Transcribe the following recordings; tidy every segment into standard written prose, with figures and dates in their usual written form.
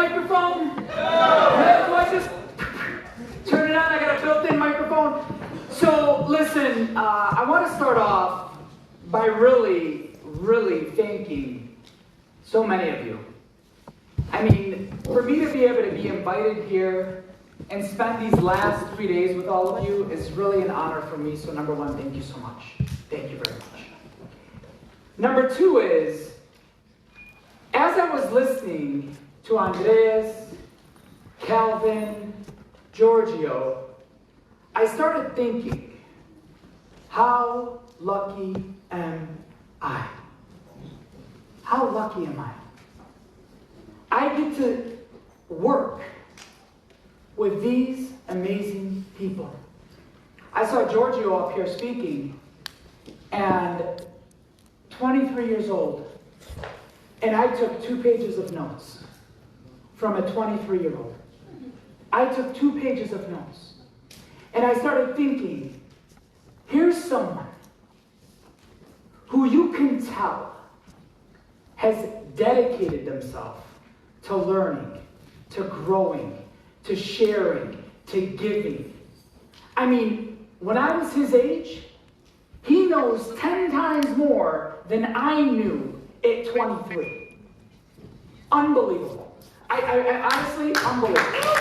microphone? No. Do I just turn it on? I got a built-in microphone. So listen, I want to start off by really thanking so many of you. I mean, for me to be able to be invited here and spend these last 3 days with all of you is really an honor for me. So number one, thank you so much. Thank you very much. Number two is, as I was listening to Andreas, Calvin, Giorgio, I started thinking, how lucky am I? How lucky am I? I get to work with these amazing people. I saw Giorgio up here speaking, and 23 years old, and I took 2 pages of notes from a 23-year-old. I took 2 pages of notes, and I started thinking, here's someone who you can tell has dedicated themselves to learning, to growing, to sharing, to giving. I mean, when I was his age, he knows 10 times more than I knew at 23. Unbelievable. I honestly, unbelievable.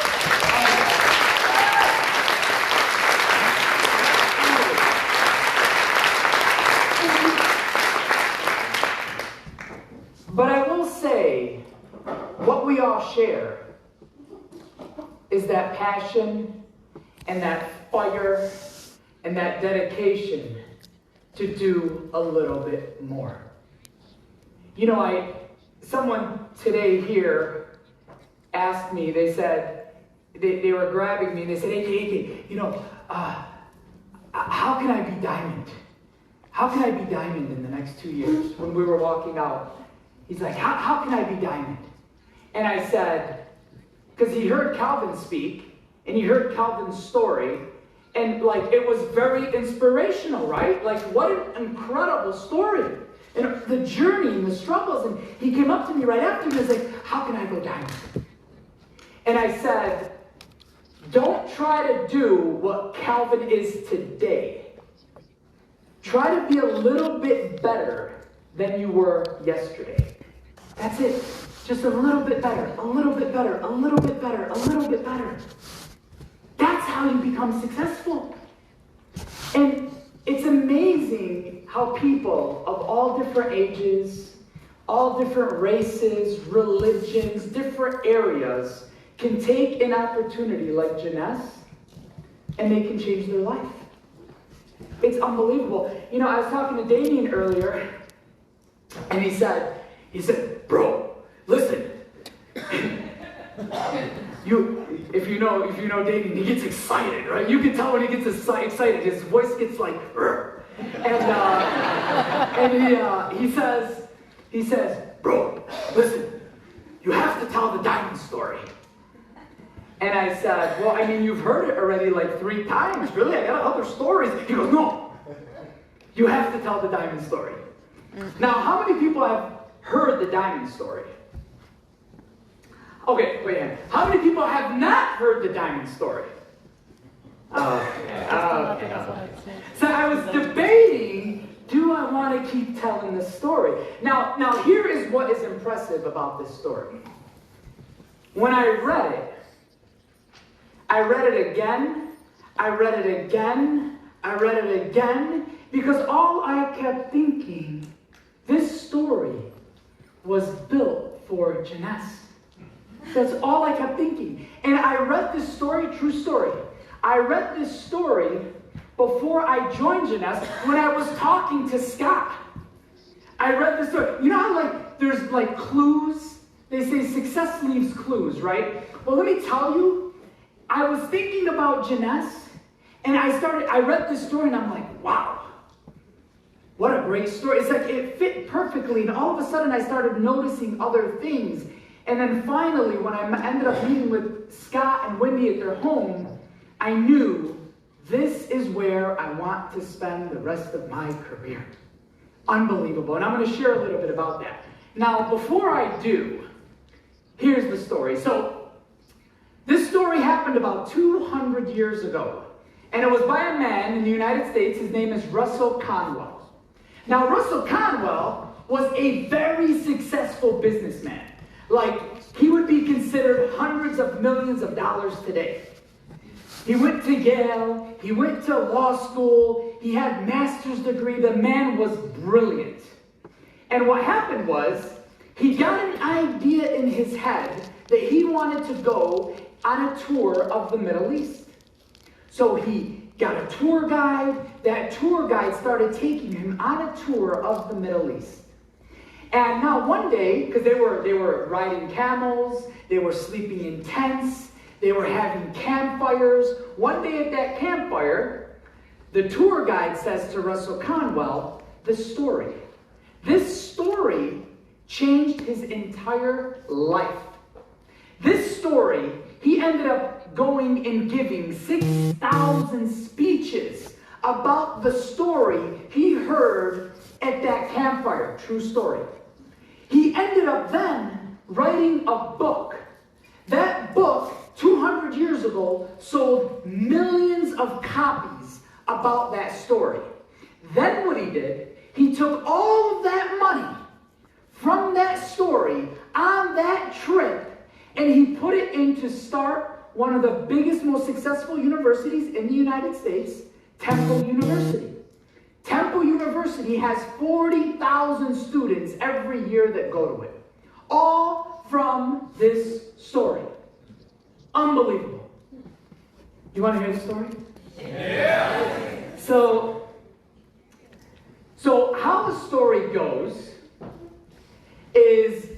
But I will say, what we all share is that passion and that fire and that dedication to do a little bit more. You know, someone today here asked me, they said, they were grabbing me and they said, hey, you know, how can I be diamond? How can I be diamond in the next 2 years? When we were walking out, he's like, how can I be diamond? And I said, because he heard Calvin speak, and he heard Calvin's story, and like, it was very inspirational, right? Like, what an incredible story. And the journey and the struggles, and he came up to me right after and was like, how can I go diamond? And I said, don't try to do what Calvin is today. Try to be a little bit better than you were yesterday. That's it. Just a little bit better, a little bit better, a little bit better, a little bit better. That's how you become successful. And it's amazing how people of all different ages, all different races, religions, different areas can take an opportunity like Janess and they can change their life. It's unbelievable. You know, I was talking to Damien earlier, and he said, bro, listen. If you know Damien, he gets excited, right? You can tell when he gets excited. His voice gets like, he says, bro, listen, you have to tell the diamond story. And I said, well, I mean, you've heard it already like 3 times. Really? I got other stories. He goes, no, you have to tell the diamond story. Now, how many people have heard the diamond story? Okay, wait. How many people have not heard the diamond story? So I was debating, do I want to keep telling this story? Now here is what is impressive about this story. When I read it again, I read it again, because all I kept thinking, this story was built for Janess. That's all I kept thinking. And I read this story, true story. I read this story before I joined Janess when I was talking to Scott. I read this story. You know how like there's like clues? They say success leaves clues, right? Well, let me tell you, I was thinking about Janess, and I read this story and I'm like, wow, what a great story. It's like it fit perfectly, and all of a sudden I started noticing other things. And then finally, when I ended up meeting with Scott and Wendy at their home, I knew this is where I want to spend the rest of my career. Unbelievable. And I'm going to share a little bit about that. Now, before I do, here's the story. So, this story happened about 200 years ago. And it was by a man in the United States. His name is Russell Conwell. Now, Russell Conwell was a very successful businessman. Like, he would be considered hundreds of millions of dollars today. He went to Yale. He went to law school. He had master's degree. The man was brilliant. And what happened was, he got an idea in his head that he wanted to go on a tour of the Middle East. So he got a tour guide. That tour guide started taking him on a tour of the Middle East. And now one day, because they were riding camels, they were sleeping in tents, they were having campfires. One day at that campfire, the tour guide says to Russell Conwell, this story. This story changed his entire life. This story, he ended up going and giving 6,000 speeches about the story he heard at that campfire. True story. He ended up then writing a book. That book, 200 years ago, sold millions of copies about that story. Then what he did, he took all of that money from that story on that trip, and he put it in to start one of the biggest, most successful universities in the United States, Temple University. Temple University has 40,000 students every year that go to it. All from this story. Unbelievable. You want to hear the story? Yeah. So how the story goes is,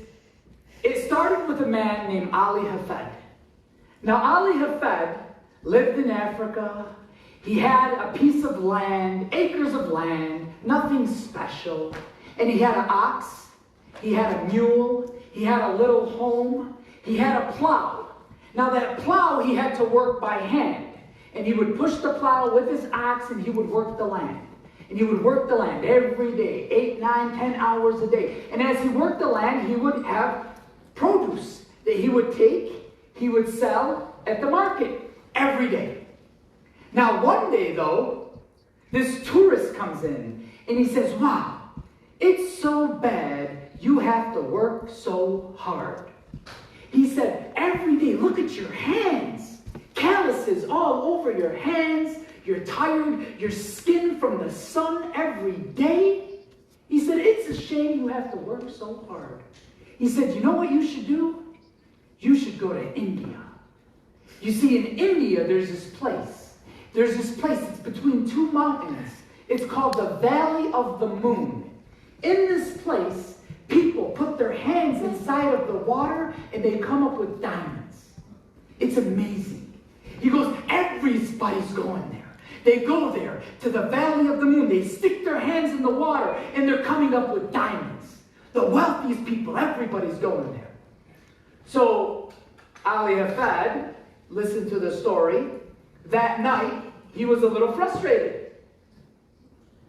it started with a man named Ali Hafed. Now, Ali Hafed lived in Africa. He had a piece of land, acres of land, nothing special. And he had an ox, he had a mule, he had a little home, he had a plow. Now that plow he had to work by hand. And he would push the plow with his ox and he would work the land. And he would work the land every day, 8, 9, 10 hours a day. And as he worked the land, he would have produce that he would take, he would sell at the market every day. Now one day though, this tourist comes in and he says, wow, it's so bad you have to work so hard. He said, every day, look at your hands. Calluses all over your hands. You're tired. Your skin from the sun every day. He said, it's a shame you have to work so hard. He said, you know what you should do? You should go to India. You see, in India, there's this place. There's this place that's between two mountains. It's called the Valley of the Moon. In this place, people put their hands inside of the water and they come up with diamonds. It's amazing. He goes, everybody's going there. They go there to the Valley of the Moon. They stick their hands in the water and they're coming up with diamonds. The wealthiest people, everybody's going there. So Ali Hafed listened to the story. That night, he was a little frustrated.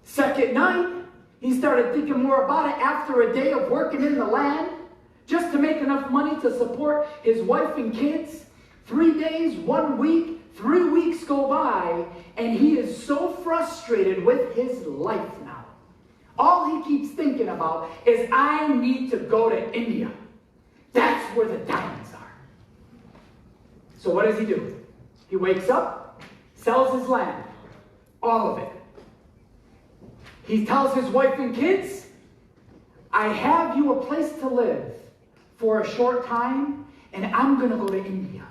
Second night, he started thinking more about it after a day of working in the land, just to make enough money to support his wife and kids. 3 days, 1 week, 3 weeks go by, and he is so frustrated with his life now. All he keeps thinking about is, I need to go to India. That's where the diamonds are. So what does he do? He wakes up, sells his land, all of it. He tells his wife and kids, I have you a place to live for a short time, and I'm going to go to India.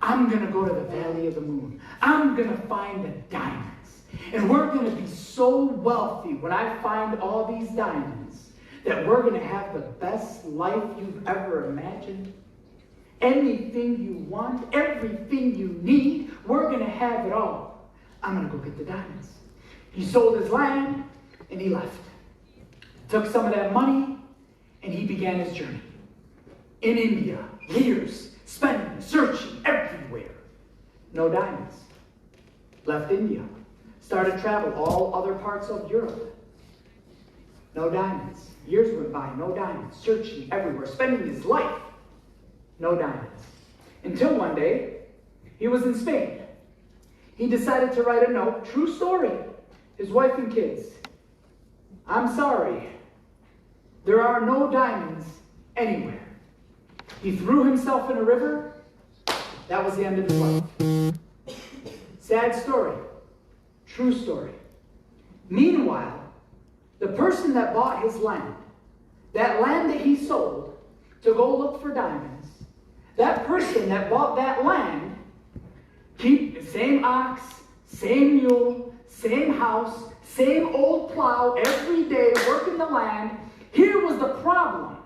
I'm going to go to the Valley of the Moon. I'm going to find the diamonds. And we're going to be so wealthy when I find all these diamonds that we're going to have the best life you've ever imagined. Anything you want, everything you need, we're going to have it all. I'm going to go get the diamonds. He sold his land and he left. Took some of that money and he began his journey. In India, years, spending, searching everywhere. No diamonds. Left India. Started travel all other parts of Europe. No diamonds. Years went by, no diamonds. Searching everywhere, spending his life. no diamonds. Until one day, he was in Spain. He decided to write a note, true story, his wife and kids. I'm sorry, there are no diamonds anywhere. He threw himself in a river. That was the end of his life. Sad story, true story. Meanwhile, the person that bought his land, that land that he sold to go look for diamonds, that person that bought that land, keep the same ox, same mule, same house, same old plow every day working the land. Here was the problem.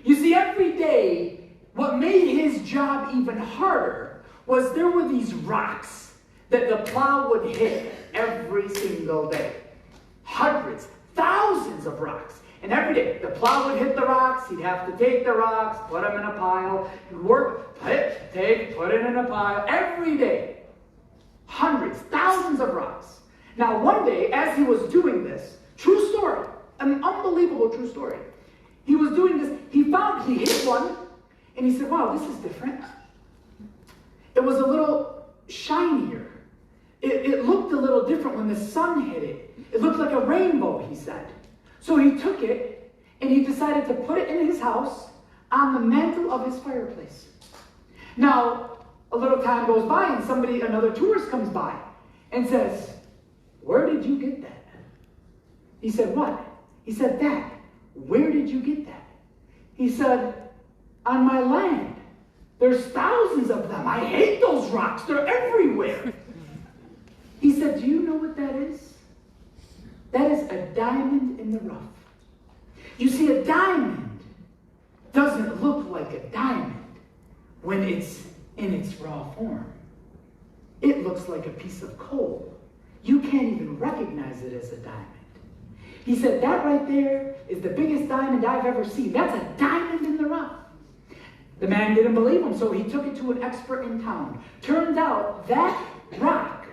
You see, every day, what made his job even harder was there were these rocks that the plow would hit every single day. Hundreds, thousands of rocks. And every day, the plow would hit the rocks, he'd have to take the rocks, put them in a pile, work, put it in a pile, every day. Hundreds, thousands of rocks. Now one day, as he was doing this, true story, an unbelievable true story, he was doing this, he hit one, and he said, wow, this is different. It was a little shinier. It looked a little different when the sun hit it. It looked like a rainbow, he said. So he took it, and he decided to put it in his house on the mantle of his fireplace. Now, a little time goes by, and another tourist comes by and says, where did you get that? He said, what? He said, that. Where did you get that? He said, on my land. There's thousands of them. I hate those rocks. They're everywhere. He said, do you know what that is? That is a diamond in the rough. You see, a diamond doesn't look like a diamond when it's in its raw form. It looks like a piece of coal. You can't even recognize it as a diamond. He said, that right there is the biggest diamond I've ever seen. That's a diamond in the rough. The man didn't believe him, so he took it to an expert in town. Turns out that rock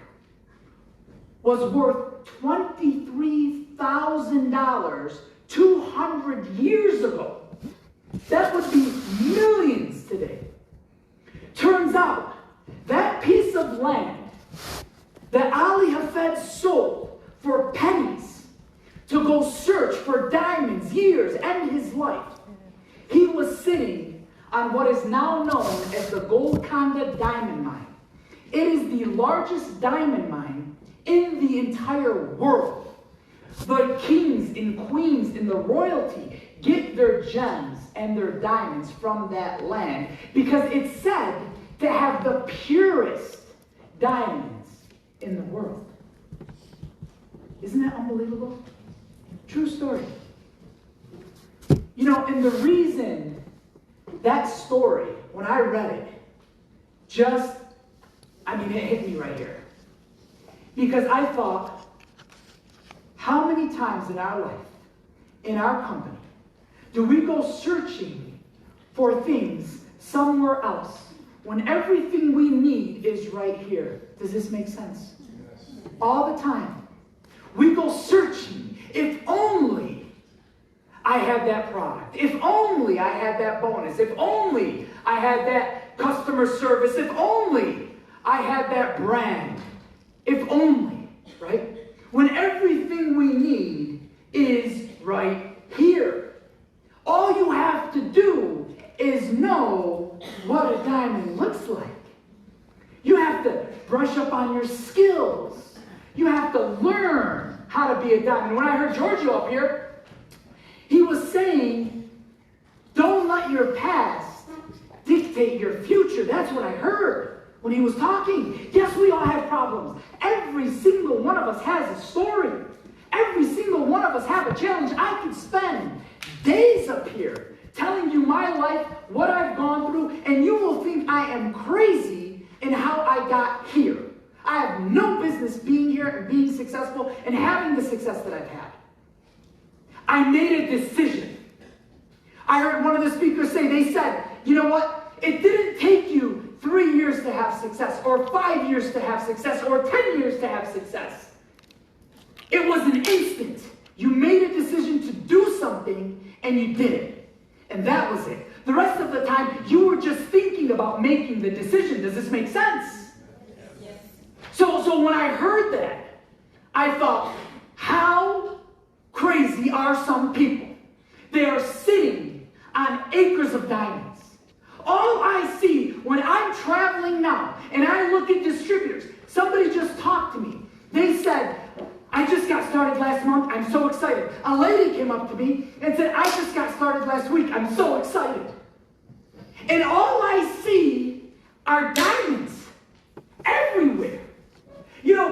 was worth $23,000 200 years ago. That would be millions today. Turns out that piece of land that Ali Hafed sold for pennies to go search for diamonds years and his life, he was sitting on what is now known as the Golconda Diamond Mine. It is the largest diamond mine in the entire world. The kings and queens and the royalty get their gems and their diamonds from that land because it's said to have the purest diamonds in the world. Isn't that unbelievable? True story. You know, and the reason that story, when I read it, it hit me right here. Because I thought, how many times in our life, in our company, do we go searching for things somewhere else when everything we need is right here? Does this make sense? Yes. All the time. We go searching. If only I had that product. If only I had that bonus. If only I had that customer service. If only I had that brand. If only, right? When everything we need is right here. All you have to do is know what a diamond looks like. You have to brush up on your skills. You have to learn how to be a diamond. When I heard Giorgio up here, he was saying, don't let your past dictate your future. That's what I heard when he was talking. Yes, we all have problems. Every single one of us has a story. Every single one of us have a challenge. I could spend days up here telling you my life, what I've gone through, and you will think I am crazy in how I got here. I have no business being here and being successful and having the success that I've had. I made a decision. I heard one of the speakers say, they said, you know what? It didn't take you 3 years to have success, or 5 years to have success, or 10 years to have success. It was an instant. You made a decision to do something, and you did it. And that was it. The rest of the time, you were just thinking about making the decision. Does this make sense? Yes. So when I heard that, I thought, how crazy are some people? They are sitting on acres of diamonds. All I see when I'm traveling now and I look at distributors, somebody just talked to me. They said, I just got started last month. I'm so excited. A lady came up to me and said, I just got started last week. I'm so excited. And all I see are diamonds everywhere. You know,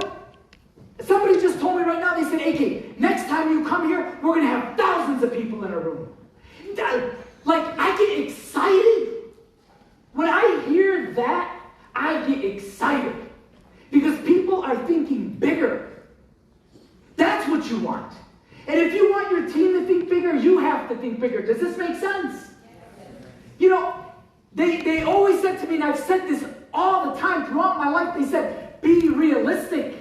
somebody just told me right now, they said, AK, next time you come here, we're going to have thousands of people in a room. Like, I get excited. When I hear that, I get excited. Because people are thinking bigger. That's what you want. And if you want your team to think bigger, you have to think bigger. Does this make sense? You know, they always said to me, and I've said this all the time throughout my life, they said, be realistic.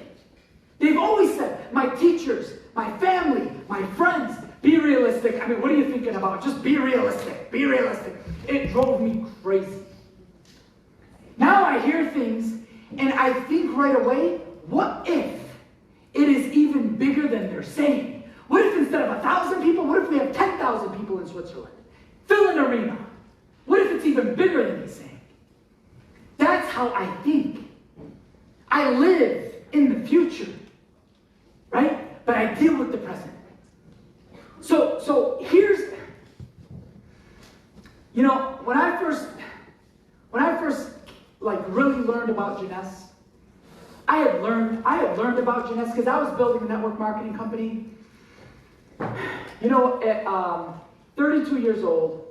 They've always said, my teachers, my family, my friends, be realistic. I mean, what are you thinking about? Just be realistic. Be realistic. It drove me crazy. Now I hear things, and I think right away, what if it is even bigger than they're saying? What if instead of 1,000 people, what if we have 10,000 people in Switzerland? Fill an arena. What if it's even bigger than he's saying? That's how I think. I live in the future, right? But I deal with the present. So here's, you know, when I first like really learned about Jeunesse, I had learned about Jeunesse because I was building a network marketing company. You know, at 32 years old,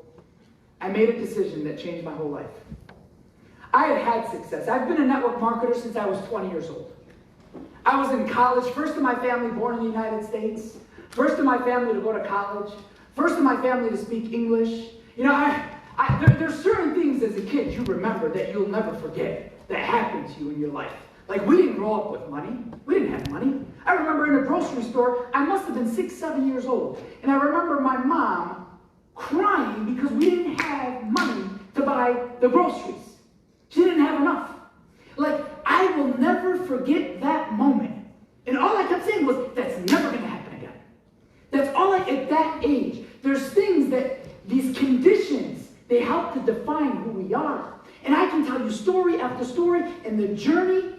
I made a decision that changed my whole life. I had success. I've been a network marketer since I was 20 years old. I was in college, first in my family born in the United States, first in my family to go to college, first in my family to speak English. You know, there's certain things as a kid you remember that you'll never forget that happened to you in your life. Like, we didn't grow up with money. We didn't have money. I remember in a grocery store, I must have been 6, 7 years old. And I remember my mom crying because we didn't have money to buy the groceries. She didn't have enough. Like, I will never forget that moment. And all I kept saying was, that's never going to happen again. That's all at that age. There's things that, these conditions, they help to define who we are. And I can tell you story after story, and the journey,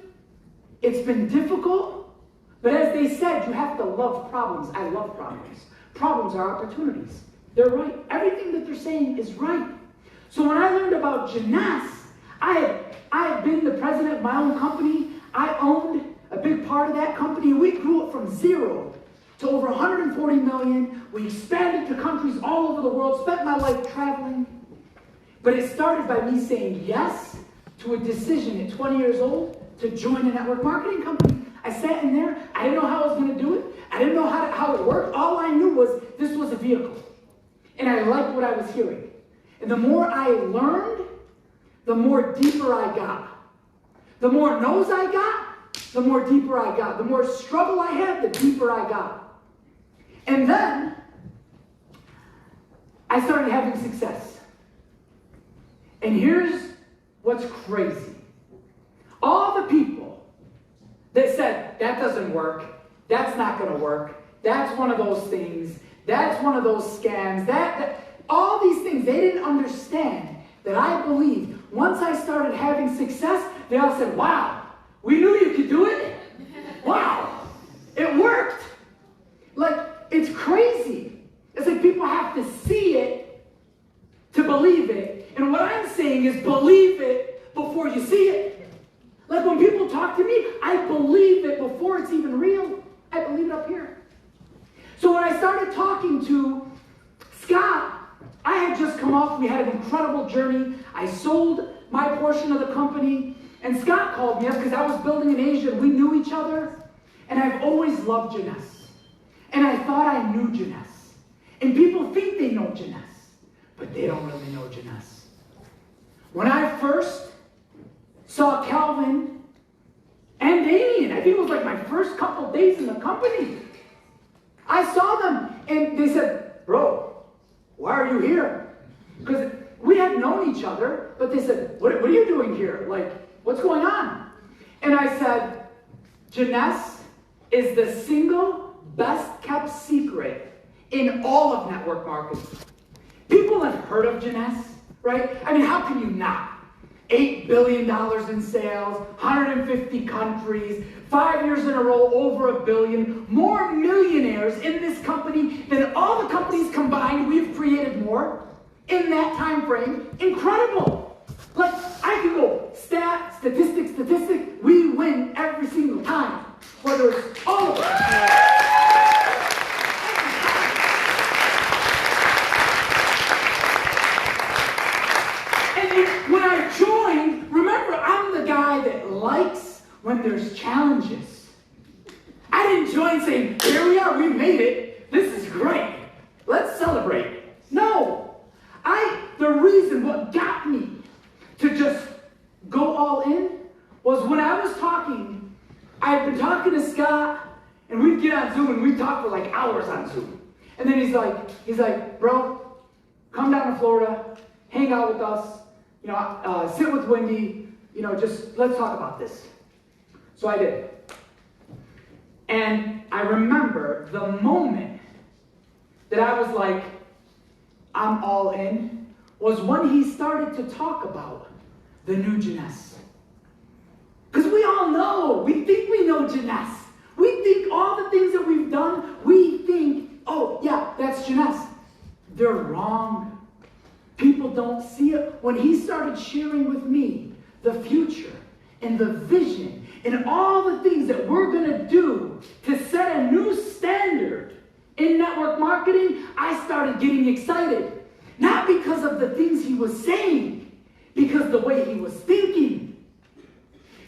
it's been difficult, but as they said, you have to love problems. I love problems. Problems are opportunities. They're right. Everything that they're saying is right. So when I learned about Jeunesse, I had been the president of my own company. I owned a big part of that company. We grew it from 0 to over 140 million. We expanded to countries all over the world, spent my life traveling. But it started by me saying yes to a decision at 20 years old to join a network marketing company. I sat in there. I didn't know how I was going to do it. I didn't know how it worked. All I knew was this was a vehicle. And I liked what I was hearing. And the more I learned, the more deeper I got. The more no's I got, the more deeper I got. The more struggle I had, the deeper I got. And then I started having success. And here's what's crazy. All the people that said, that doesn't work, that's not going to work, that's one of those things, that's one of those scams, all these things, they didn't understand that I believed once I started having success, they all said, wow, we knew you could do it. Wow, it worked. Like, it's crazy. It's like people have to see it to believe it. And what I'm saying is believe it before you see it. Like when people talk to me, I believe it before it's even real. I believe it up here. So when I started talking to Scott, I had just come off, we had an incredible journey. I sold my portion of the company, and Scott called me up because I was building in Asia and we knew each other. And I've always loved Jeunesse. And I thought I knew Jeunesse. And people think they know Jeunesse, but they don't really know Jeunesse. When I first saw Calvin and Damien, I think it was like my first couple days in the company, I saw them and they said, bro, why are you here? Because we had known each other, but they said, what are you doing here? Like, what's going on? And I said, Janess is the single best kept secret in all of network marketing. People have heard of Janess, right? I mean, how can you not? $8 billion in sales, 150 countries, 5 years in a row, over $1 billion, more millionaires in this company than all the companies combined. We've created more in that time frame. Incredible. Like, I can go statistic, we win every single time. Whether it's all of us. When I joined, remember, I'm the guy that likes when there's challenges. I didn't join saying, here we are, we made it. This is great. Let's celebrate. No. The reason what got me to just go all in was when I was talking, I've been talking to Scott, and we'd get on Zoom, and we'd talk for like hours on Zoom. And then he's like, bro, come down to Florida, hang out with us. Sit with Wendy, just let's talk about this. So I did. And I remember the moment that I was like, I'm all in, was when he started to talk about the new Janess. Because we all know, we think we know Janess. We think all the things that we've done, we think, oh yeah, that's Janess. They're wrong. People don't see it. When he started sharing with me the future and the vision and all the things that we're going to do to set a new standard in network marketing, I started getting excited. Not because of the things he was saying, because the way he was thinking.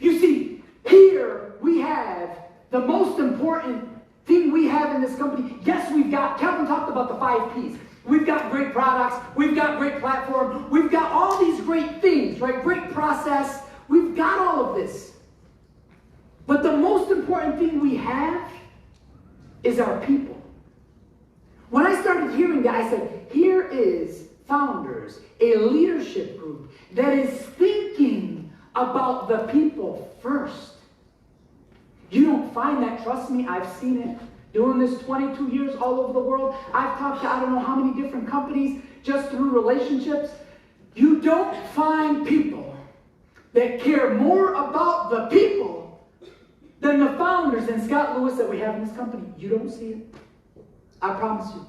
You see, here we have the most important thing we have in this company. Yes, Kevin talked about the 5 Ps. We've got great products, we've got great platform, we've got all these great things, right? Great process, we've got all of this. But the most important thing we have is our people. When I started hearing that, I said, here is founders, a leadership group that is thinking about the people first. You don't find that, trust me, I've seen it. Doing this 22 years all over the world, I've talked to I don't know how many different companies just through relationships. You don't find people that care more about the people than the founders and Scott Lewis that we have in this company. You don't see it. I promise you.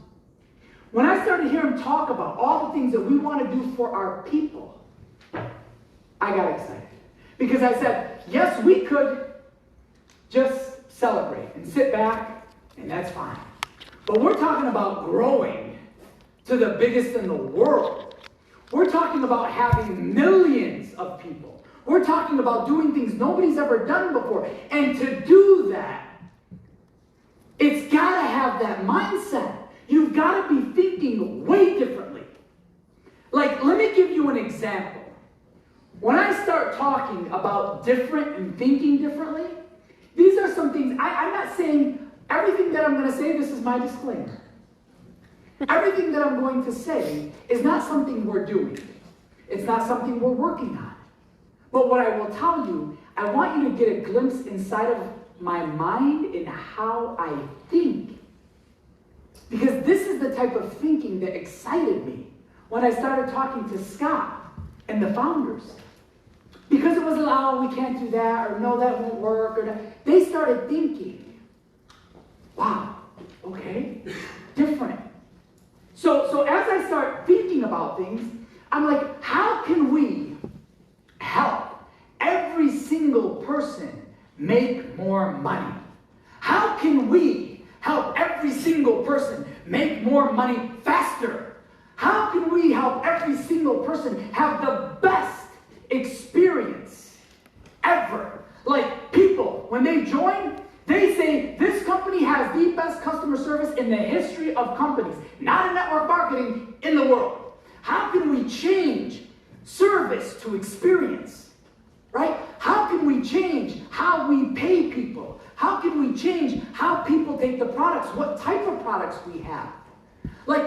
When I started hearing him talk about all the things that we want to do for our people, I got excited. Because I said, yes, we could just celebrate and sit back, and that's fine. But we're talking about growing to the biggest in the world. We're talking about having millions of people. We're talking about doing things nobody's ever done before. And to do that, it's got to have that mindset. You've got to be thinking way differently. Like, let me give you an example. When I start talking about different and thinking differently, these are some things, I'm not saying everything that I'm going to say, this is my disclaimer. Everything that I'm going to say is not something we're doing. It's not something we're working on. But what I will tell you, I want you to get a glimpse inside of my mind and how I think. Because this is the type of thinking that excited me when I started talking to Scott and the founders. Because it was, oh, we can't do that, or no, that won't work, or that. They started thinking, wow, okay, different. So as I start thinking about things, I'm like, how can we help every single person make more money? How can we help every single person make more money faster? How can we help every single person have the best experience ever? Like, people, when they join, they say, this company has the best customer service in the history of companies, not in network marketing, in the world. How can we change service to experience, right? How can we change how we pay people? How can we change how people take the products, what type of products we have? Like,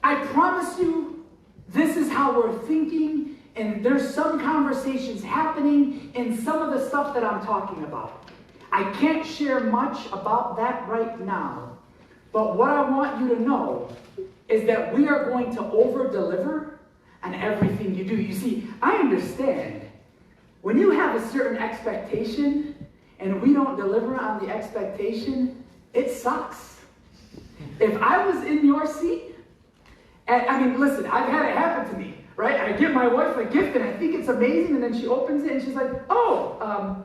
I promise you, This is how we're thinking, and there's some conversations happening in some of the stuff that I'm talking about. I can't share much about that right now, but what I want you to know is that we are going to over-deliver on everything you do. You see, I understand when you have a certain expectation and we don't deliver on the expectation, it sucks. If I was in your seat, and I mean, listen, I've had it happen to me, right? I give my wife a gift and I think it's amazing, and then she opens it and she's like, oh,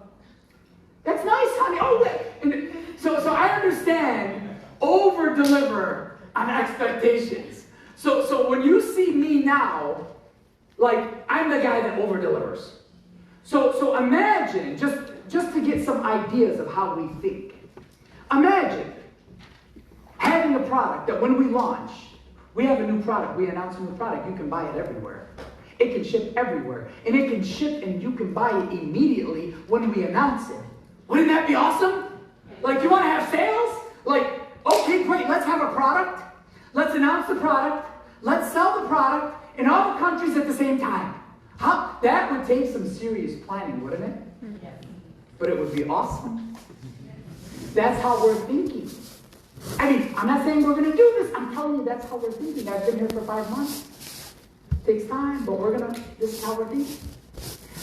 that's nice, honey. Oh, and so I understand over-deliver on expectations. So when you see me now, like, I'm the guy that over-delivers. So imagine, just to get some ideas of how we think. Imagine having a product that when we launch, we have a new product, we announce a new product, you can buy it everywhere. It can ship everywhere. And it can ship and you can buy it immediately when we announce it. Wouldn't that be awesome? Like, you want to have sales? Like, okay, great, let's have a product. Let's announce the product. Let's sell the product in all the countries at the same time. That would take some serious planning, wouldn't it? Yes. But it would be awesome. That's how we're thinking. I mean, I'm not saying we're going to do this. I'm telling you that's how we're thinking. I've been here for 5 months. It takes time, but this is how we're thinking.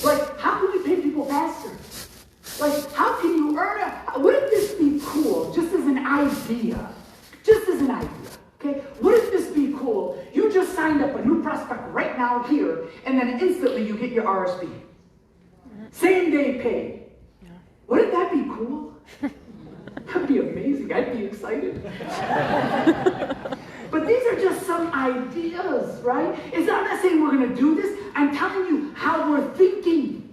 Like, how can we pay people faster? Like, how can you earn wouldn't this be cool, just as an idea? Just as an idea, okay? Wouldn't this be cool? You just signed up a new prospect right now here, and then instantly you get your RSP. Same day pay. Wouldn't that be cool? That'd be amazing. I'd be excited. But these are just some ideas, right? I'm not saying we're going to do this. I'm telling you how we're thinking.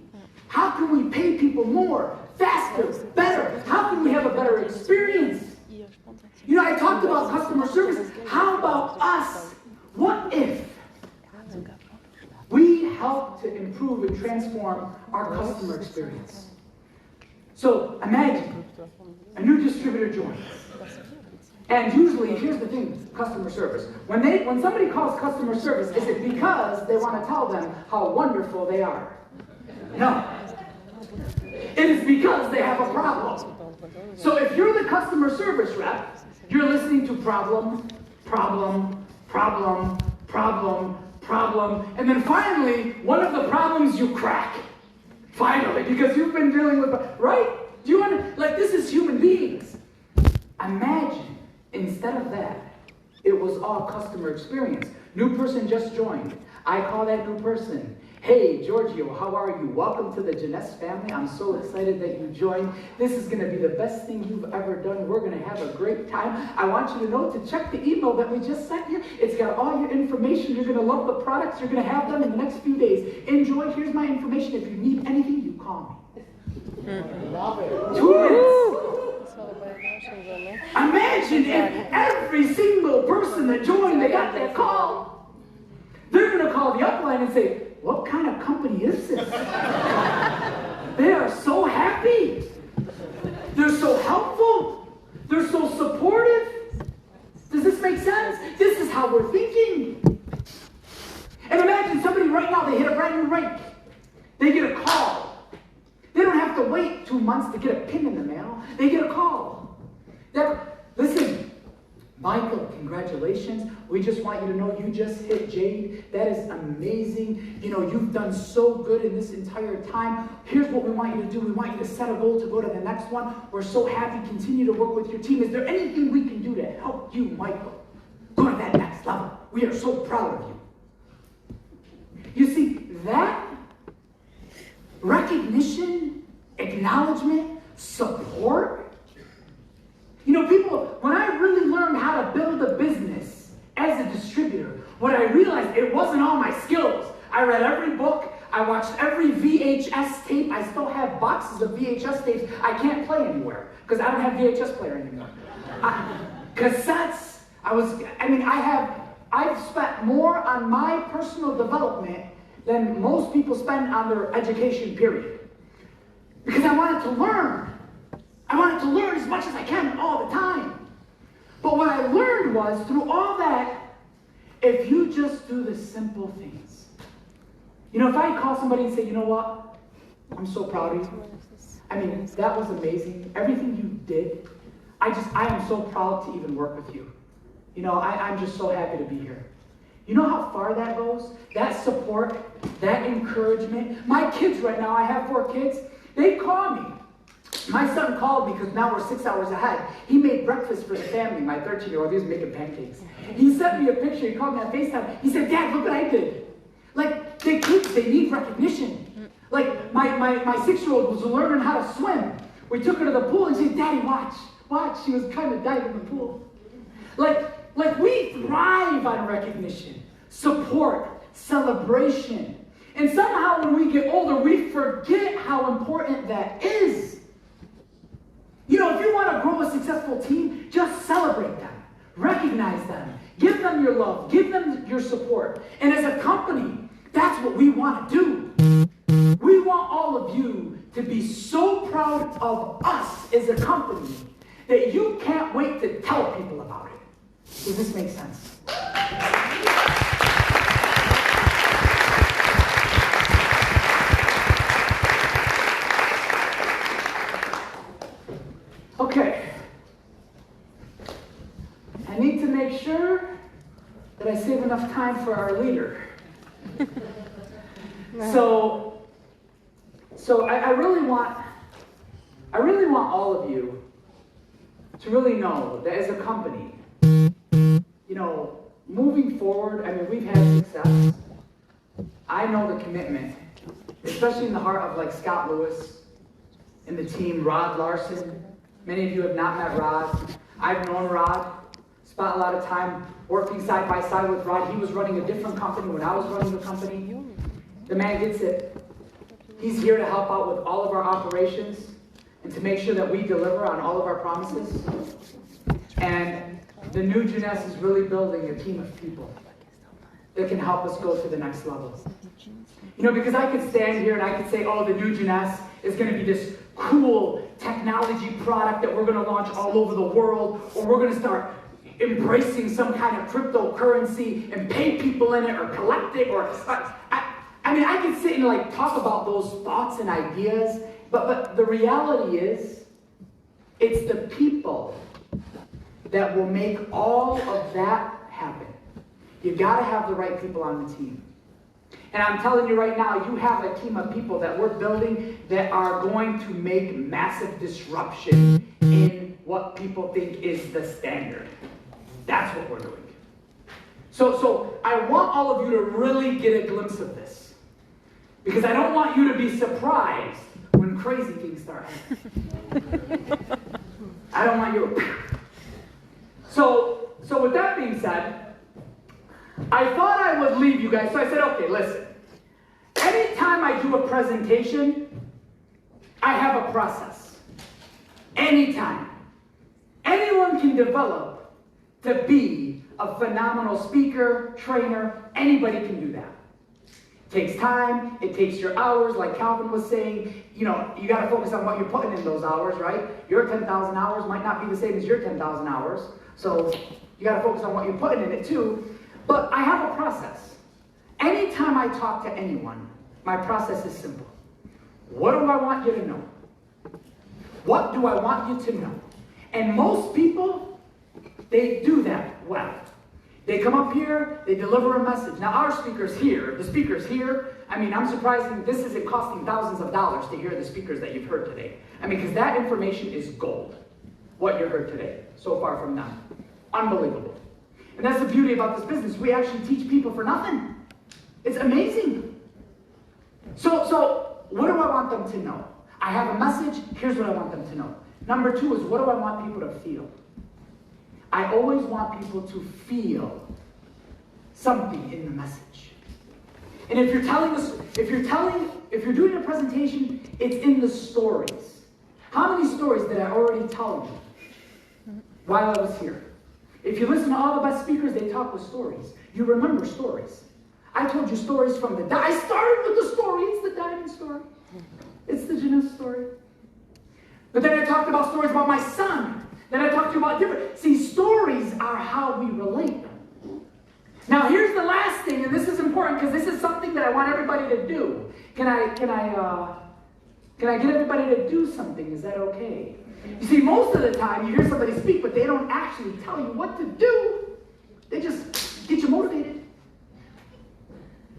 How can we pay people more, faster, better? How can we have a better experience? You know, I talked about customer service. How about us? What if we help to improve and transform our customer experience? So imagine a new distributor joins. And usually, here's the thing, customer service. When somebody calls customer service, is it because they want to tell them how wonderful they are? No. It is because they have a problem. So if you're the customer service rep, you're listening to problem, problem, problem, problem, problem, and then finally, one of the problems you crack. Finally, because you've been dealing with, right? Do you want to, like, this is human beings. Imagine, instead of that, it was all customer experience. New person just joined. I call that new person. Hey, Giorgio, how are you? Welcome to the Jeunesse family. I'm so excited that you joined. This is going to be the best thing you've ever done. We're going to have a great time. I want you to know to check the email that we just sent you. It's got all your information. You're going to love the products. You're going to have them in the next few days. Enjoy. Here's my information. If you need anything, you call me. Love it. 2 minutes. Imagine if every single person that joined, they got that call. They're going to call the upline and say, what kind of company is this? They are so happy. They're so helpful. They're so supportive. Does this make sense? This is how we're thinking. And imagine somebody right now, they hit a brand new rink. They get a call. They don't have to wait 2 months to get a pin in the mail. They get a call. Listen, Michael, congratulations. We just want you to know you just hit Jade. That is amazing. You know, you've done so good in this entire time. Here's what we want you to do. We want you to set a goal to go to the next one. We're so happy. Continue to work with your team. Is there anything we can do to help you, Michael, go to that next level? We are so proud of you. You see, that recognition, acknowledgement, support. You know, people, when I really learned how to build a business as a distributor, what I realized, it wasn't all my skills. I read every book. I watched every VHS tape. I still have boxes of VHS tapes I can't play anywhere because I don't have VHS player anymore. Cassettes. I've spent more on my personal development than most people spend on their education, period. Because I wanted to learn. I wanted to learn as much as I can all the time. But what I learned was, through all that, if you just do the simple things. You know, if I call somebody and say, you know what, I'm so proud of you. I mean, that was amazing. Everything you did, I am so proud to even work with you. You know, I'm just so happy to be here. You know how far that goes? That support, that encouragement. My kids right now, I have 4 kids, they call me. My son called me because now we're 6 hours ahead. He made breakfast for the family, my 13-year-old. He was making pancakes. He sent me a picture. He called me on FaceTime. He said, Dad, look what I did. Like, the kids, they need recognition. Like, my 6-year-old was learning how to swim. We took her to the pool and she said, Daddy, watch. She was kind of diving in the pool. Like we thrive on recognition, support, celebration. And somehow when we get older, we forget how important that is. You know, if you want to grow a successful team, just celebrate them. Recognize them. Give them your love. Give them your support. And as a company, that's what we want to do. We want all of you to be so proud of us as a company that you can't wait to tell people about it. Does this make sense? Okay. I need to make sure that I save enough time for our leader. So I really want all of you to really know that as a company, you know, moving forward, I mean, we've had success. I know the commitment, especially in the heart of like Scott Lewis and the team, Rod Larson. Many of you have not met Rod. I've known Rod, spent a lot of time working side by side with Rod. He was running a different company when I was running the company. The man gets it. He's here to help out with all of our operations and to make sure that we deliver on all of our promises. And the new Jeunesse is really building a team of people that can help us go to the next level. You know, because I could stand here and I could say, oh, the new Jeunesse is going to be this cool technology product that we're going to launch all over the world, or we're going to start embracing some kind of cryptocurrency and pay people in it or collect it, or I mean, I could sit and like talk about those thoughts and ideas, but the reality is, it's the people that will make all of that happen. You got to have the right people on the team. And I'm telling you right now, you have a team of people that we're building that are going to make massive disruption in what people think is the standard. That's what we're doing. So I want all of you to really get a glimpse of this. Because I don't want you to be surprised when crazy things start happening. I don't want you to... So with that being said, I thought I would leave you guys. So I said, okay, listen. Anytime I do a presentation, I have a process. Anytime. Anyone can develop to be a phenomenal speaker, trainer. Anybody can do that. It takes time. It takes your hours, like Calvin was saying. You know, you got to focus on what you're putting in those hours, right? Your 10,000 hours might not be the same as your 10,000 hours. So you got to focus on what you're putting in it too. But I have a process. Anytime I talk to anyone, my process is simple. What do I want you to know? What do I want you to know? And most people, they do that well. They come up here, they deliver a message. Now our speakers here, the speakers here, I mean, I'm surprised this isn't costing thousands of dollars to hear the speakers that you've heard today. I mean, because that information is gold, what you heard today, so far from them. Unbelievable. And that's the beauty about this business. We actually teach people for nothing. It's amazing. So what do I want them to know? I have a message, here's what I want them to know. Number 2 is, what do I want people to feel? I always want people to feel something in the message. And if you're doing a presentation, it's in the stories. How many stories did I already tell you while I was here? If you listen to all the best speakers, they talk with stories. You remember stories. I told you stories from I started with the story. It's the diamond story. It's the Jeunesse story. But then I talked about stories about my son. Then I talked to you about different... See, stories are how we relate. Now here's the last thing, and this is important because this is something that I want everybody to do. Can I get everybody to do something? Is that okay? You see, most of the time you hear somebody speak, but they don't actually tell you what to do. They just get you motivated.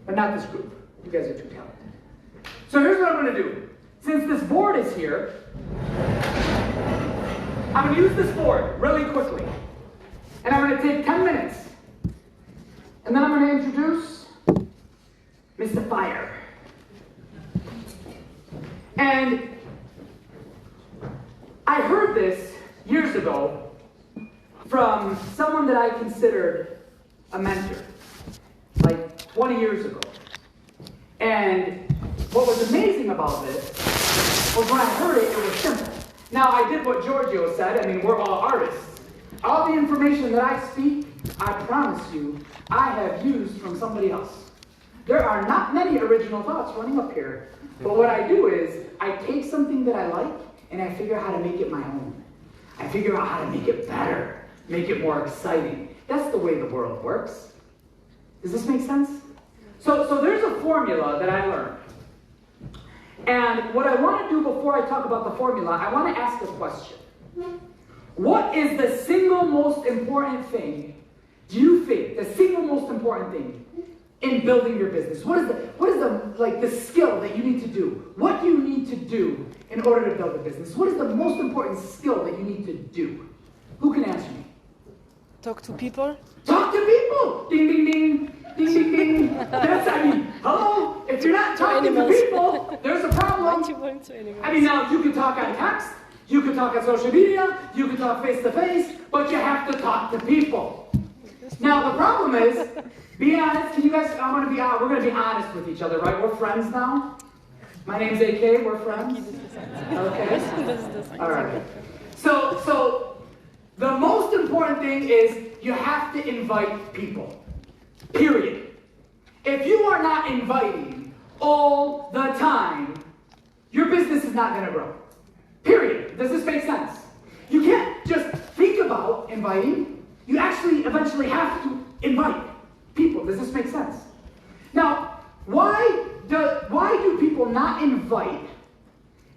But not this group. You guys are too talented. So here's what I'm going to do. Since this board is here, I'm going to use this board really quickly. And I'm going to take 10 minutes. And then I'm going to introduce Mr. Fire. And I heard this years ago from someone that I considered a mentor, like 20 years ago. And what was amazing about this was when I heard it, it was simple. Now, I did what Giorgio said. I mean, we're all artists. All the information that I speak, I promise you, I have used from somebody else. There are not many original thoughts running up here. But what I do is, I take something that I like, and I figure out how to make it my own. I figure out how to make it better, make it more exciting. That's the way the world works. Does this make sense? So there's a formula that I learned. And what I want to do before I talk about the formula, I want to ask a question. What is the single most important thing, do you think, the single most important thing in building your business? What is the skill that you need to do? What do you need to do in order to build a business? What is the most important skill that you need to do? Who can answer me? Talk to people. Talk to people! Ding, ding, ding. Ding, ding, ding. Hello? If you're not talking to people, there's a problem. I mean, now, you can talk on text, you can talk on social media, you can talk face-to-face, but you have to talk to people. Now, the problem is, be honest. Can you guys, we're going to be honest with each other, right? We're friends now. My name's AK, we're friends. Okay? All right. So, the most important thing is you have to invite people. Period. If you are not inviting all the time, your business is not going to grow. Period. Does this make sense? You can't just think about inviting. You actually eventually have to invite people. Does this make sense? Now, why do people not invite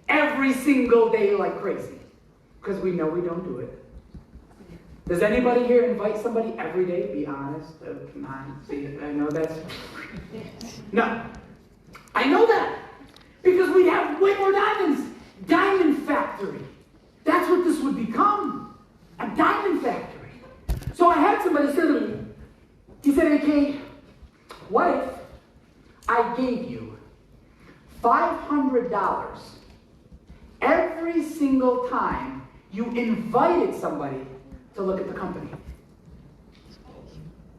every single day like crazy? Because we know we don't do it. Does anybody here invite somebody every day? Be honest. Come on. See, I know that's... No. I know that. Because we have way more diamonds. Diamond factory. That's what this would become. A diamond factory. So I had somebody say to me, he said, AK, what if I gave you $500 every single time you invited somebody to look at the company?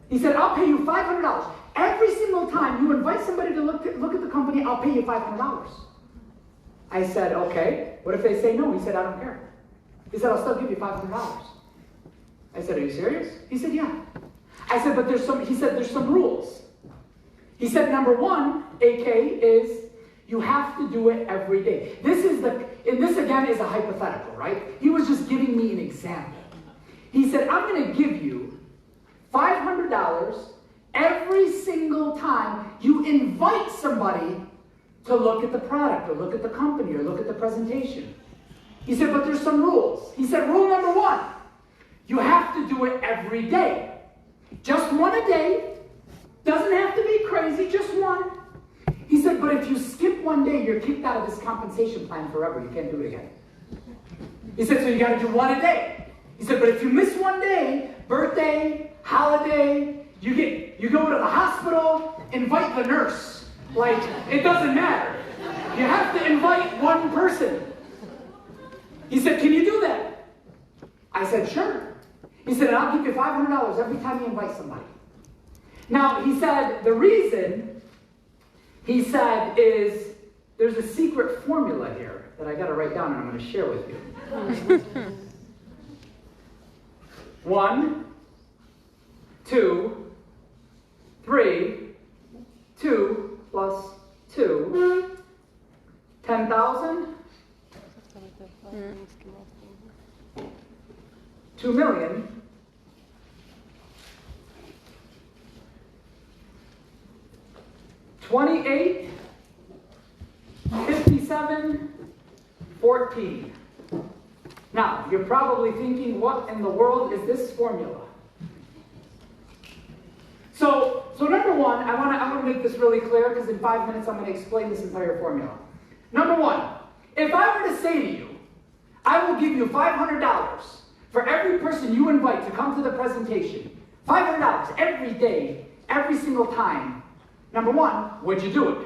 He said, I'll pay you $500. Every single time you invite somebody to look at the company, I'll pay you $500. I said, okay. What if they say no? He said, I don't care. He said, I'll still give you $500. I said, are you serious? He said, yeah. I said, but there's some rules. He said, number one, AK, is you have to do it every day. And this again is a hypothetical, right? He was just giving me an example. He said, I'm going to give you $500 every single time you invite somebody to look at the product or look at the company or look at the presentation. He said, but there's some rules. He said, rule number one, you have to do it every day. Just one a day. Doesn't have to be crazy, just one. He said, but if you skip one day, you're kicked out of this compensation plan forever. You can't do it again. He said, so you got to do one a day. He said, but if you miss one day, birthday, holiday, you go to the hospital, invite the nurse. Like, it doesn't matter. You have to invite one person. He said, can you do that? I said, sure. He said, and I'll give you $500 every time you invite somebody. Now, he said, the reason, he said, is there's a secret formula here that I got to write down and I'm going to share with you. 1, 2, 3, 2 plus 2, 10,000, 2 million, 28, 57, 14. Now, you're probably thinking, what in the world is this formula? So number one, I want to make this really clear because in 5 minutes I'm going to explain this entire formula. Number one, if I were to say to you, I will give you $500 for every person you invite to come to the presentation. $500 every day, every single time. Number one, would you do it?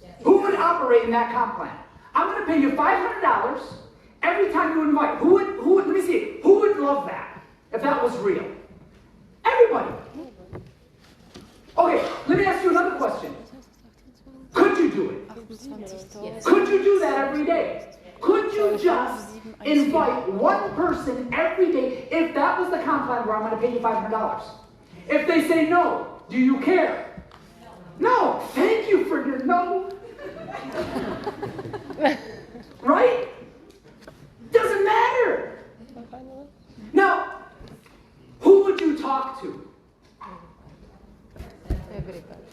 Yes. Who would operate in that comp plan? I'm going to pay you $500 every time you invite. Who would, let me see, who would love that if that was real? Everybody. Okay, let me ask you another question. Could you do it? Yes. Could you do that every day? Could you just invite one person every day if that was the comp plan where I'm going to pay you $500? If they say no, do you care? No. Thank you for your no. Right? Doesn't matter. Now, who would you talk to?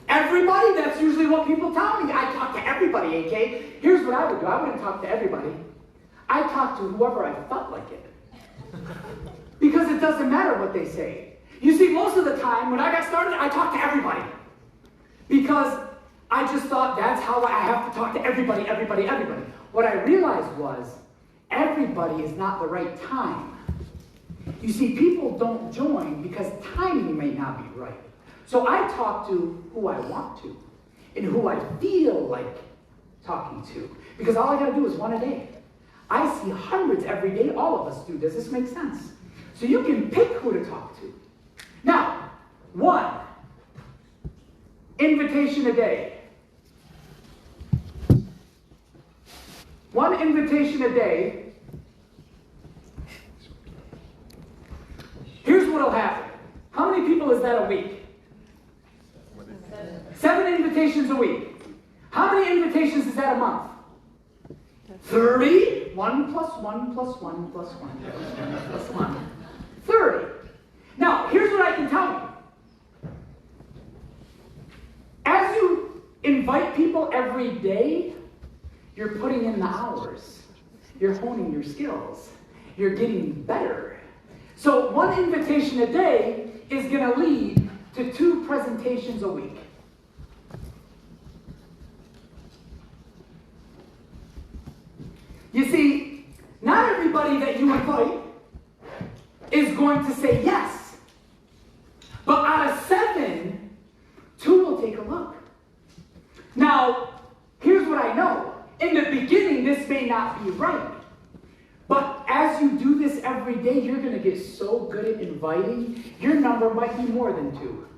Everybody? That's usually what people tell me. I talk to everybody, AK. Here's what I would do. I wouldn't talk to everybody. I talk to whoever I felt like it. Because it doesn't matter what they say. You see, most of the time, when I got started, I talked to everybody. Because I just thought that's how I have to talk to everybody. What I realized was, everybody is not the right time. You see, people don't join because timing may not be right. So I talk to who I want to and who I feel like talking to. Because all I got to do is one a day. I see hundreds every day. All of us do. Does this make sense? So you can pick who to talk to. Now, one invitation a day. One invitation a day. Here's what will happen. How many people is that a week? 7 invitations a week. How many invitations is that a month? 30. 1 plus 1 plus 1 plus 1 plus 1. 30. Now, here's what I can tell you. As you invite people every day, you're putting in the hours. You're honing your skills. You're getting better. So 1 invitation a day is going to lead to 2 presentations a week. You see, not everybody that you invite is going to say yes. But out of 7, 2 will take a look. Now, here's what I know. In the beginning, this may not be right. But as you do this every day, you're going to get so good at inviting, your number might be more than 2.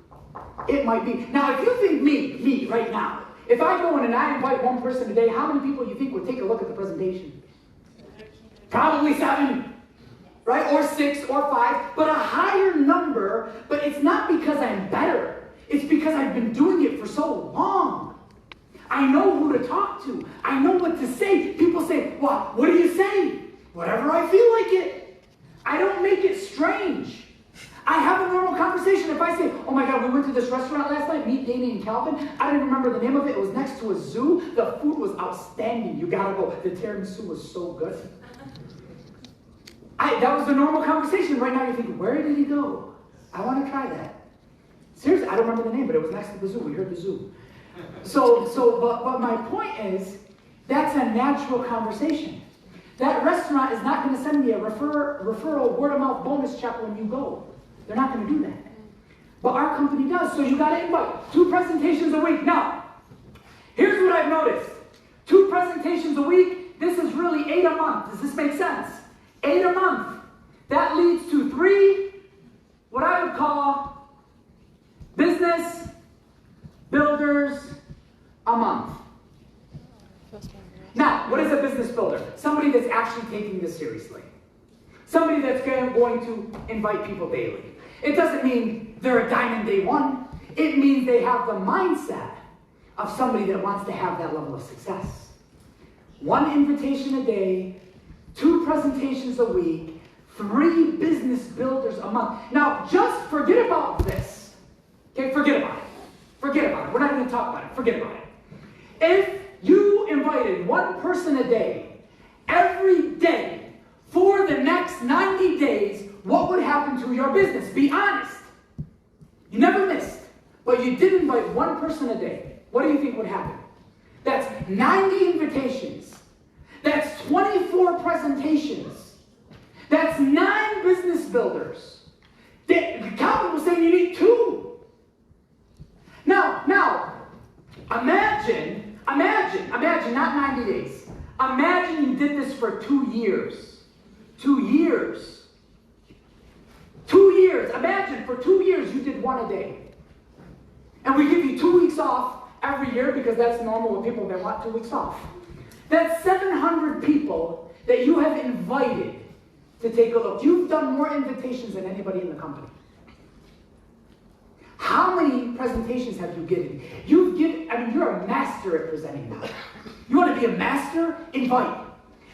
It might be. Now, if you think me right now, if I go in and I invite 1 person a day, how many people you think would take a look at the presentation? Probably 7, right? Or 6 or 5, but a higher number, but it's not because I'm better. It's because I've been doing it for so long. I know who to talk to. I know what to say. People say, well, what do you say? Whatever I feel like it. I don't make it strange. I have a normal conversation. If I say, oh my God, we went to this restaurant last night, meet Danny and Calvin. I don't even remember the name of it. It was next to a zoo. The food was outstanding. You gotta go. The tiramisu was so good. That was the normal conversation. Right now you're thinking, where did he go? I want to try that. Seriously, I don't remember the name, but it was next to the zoo. We heard the zoo. But my point is, that's a natural conversation. That restaurant is not going to send me a referral word-of-mouth bonus check when you go. They're not going to do that. But our company does, so you got to invite 2 presentations a week. Now, here's what I've noticed. 2 presentations a week, this is really 8 a month. Does this make sense? 8 a month. That leads to 3, what I would call business builders a month. Now, what is a business builder? Somebody that's actually taking this seriously. Somebody that's going to invite people daily. It doesn't mean they're a diamond day one. It means they have the mindset of somebody that wants to have that level of success. 1 invitation a day, 2 presentations a week, 3 business builders a month. Now, just forget about this. Okay, forget about it. Forget about it. We're not going to talk about it. Forget about it. If you invited one person a day, every day, for the next 90 days, what would happen to your business? Be honest. You never missed, but you did invite one person a day. What do you think would happen? That's 90 invitations. That's 24 presentations. That's 9 business builders. Calvin was saying you need 2. Now, imagine, not 90 days. Imagine you did this for 2 years. 2 years. 2 years. Imagine for 2 years you did 1 a day. And we give you 2 weeks off every year because that's normal with people that want 2 weeks off. That's 700 people that you have invited to take a look. You've done more invitations than anybody in the company. How many presentations have you given? You're a master at presenting now. You want to be a master? Invite.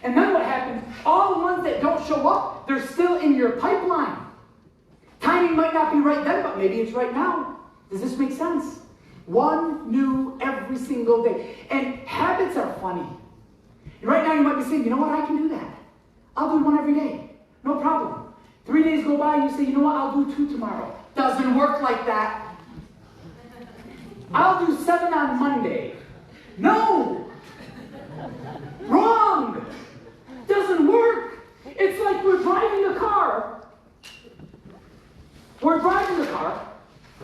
And then what happens? All the ones that don't show up, they're still in your pipeline. Timing might not be right then, but maybe it's right now. Does this make sense? 1 new every single day. And habits are funny. Right now you might be saying, you know what, I can do that. I'll do 1 every day. No problem. 3 days go by and you say, you know what, I'll do 2 tomorrow. Doesn't work like that. I'll do 7 on Monday. No! Wrong! Doesn't work. It's like we're driving a car. We're driving the car.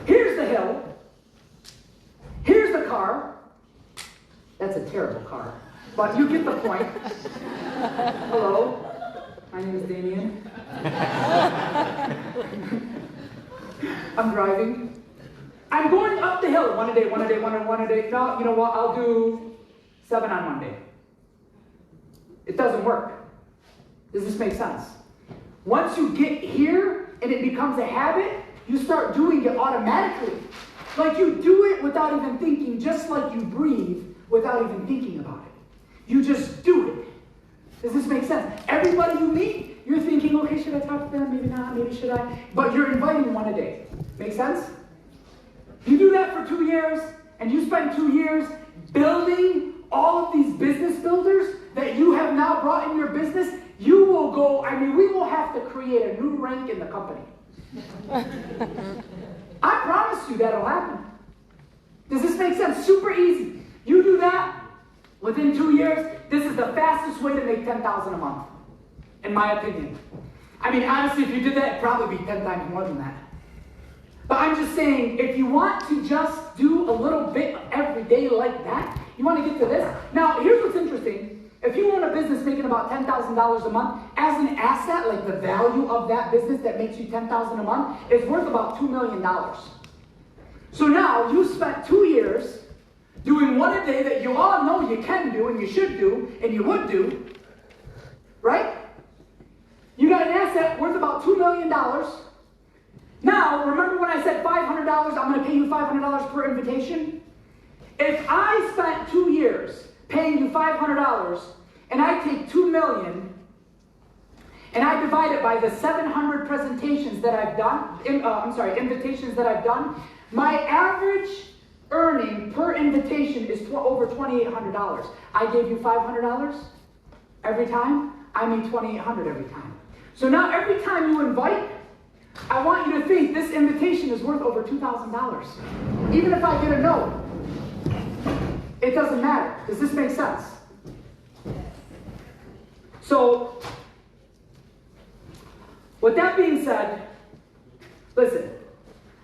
Here's the hill. Here's the car. That's a terrible car. But you get the point. Hello. My name is Damien. I'm driving. I'm going up the hill 1 a day, 1 a day, 1 a day. No, you know what? I'll do 7 on Monday. It doesn't work. Does this make sense? Once you get here and it becomes a habit, you start doing it automatically. Like you do it without even thinking, just like you breathe without even thinking about it. You just do it. Does this make sense? Everybody you meet, you're thinking, okay, should I talk to them? Maybe not, maybe should I? But you're inviting 1 a day. Make sense? You do that for 2 years, and you spend 2 years building all of these business builders that you have now brought in your business. You will go, we will have to create a new rank in the company. I promise you that'll happen. Does this make sense? Super easy. You do that, within 2 years, this is the fastest way to make $10,000 a month, in my opinion. Honestly, if you did that, it'd probably be 10 times more than that. But I'm just saying, if you want to just do a little bit every day like that, you want to get to this. Now, here's what's interesting. If you own a business making about $10,000 a month, as an asset, like the value of that business that makes you $10,000 a month is worth about $2 million. So now, you spent 2 years doing 1 a day that you all know you can do and you should do and you would do, right? You got an asset worth about $2 million. Now, remember when I said $500, I'm going to pay you $500 per invitation? If I spent 2 years paying you $500 and I take $2 million and I divide it by the 700 presentations that I've done, invitations that I've done, my average earning per invitation is over $2,800. I gave you $500 every time, I made $2,800 every time. So now every time you invite, I want you to think this invitation is worth over $2,000. Even if I get a no, it doesn't matter. Does this make sense? So, with that being said, listen,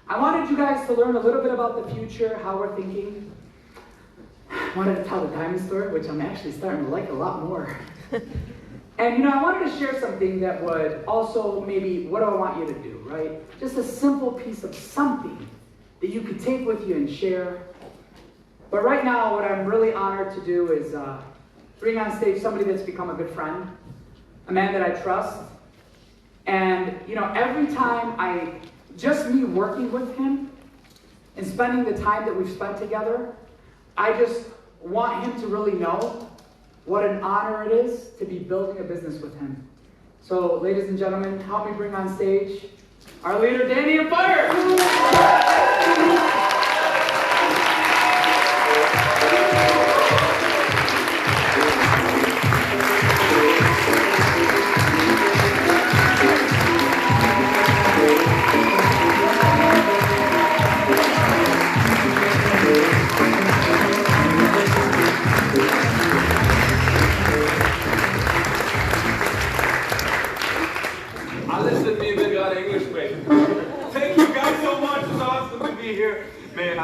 I wanted you guys to learn a little bit about the future, how we're thinking. I wanted to tell the diamond story, which I'm actually starting to like a lot more. And I wanted to share something that would also maybe, what do I want you to do, right? Just a simple piece of something that you could take with you and share. But right now, what I'm really honored to do is bring on stage somebody that's become a good friend, a man that I trust. And, every time just me working with him and spending the time that we've spent together, I just want him to really know what an honor it is to be building a business with him. So, ladies and gentlemen, help me bring on stage our leader, Danny and Fire.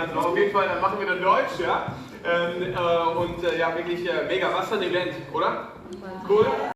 kann. So, auf jeden Fall, dann machen wir dann Deutsch, ja. Ja, wirklich mega. Was für ein Event, oder? Cool.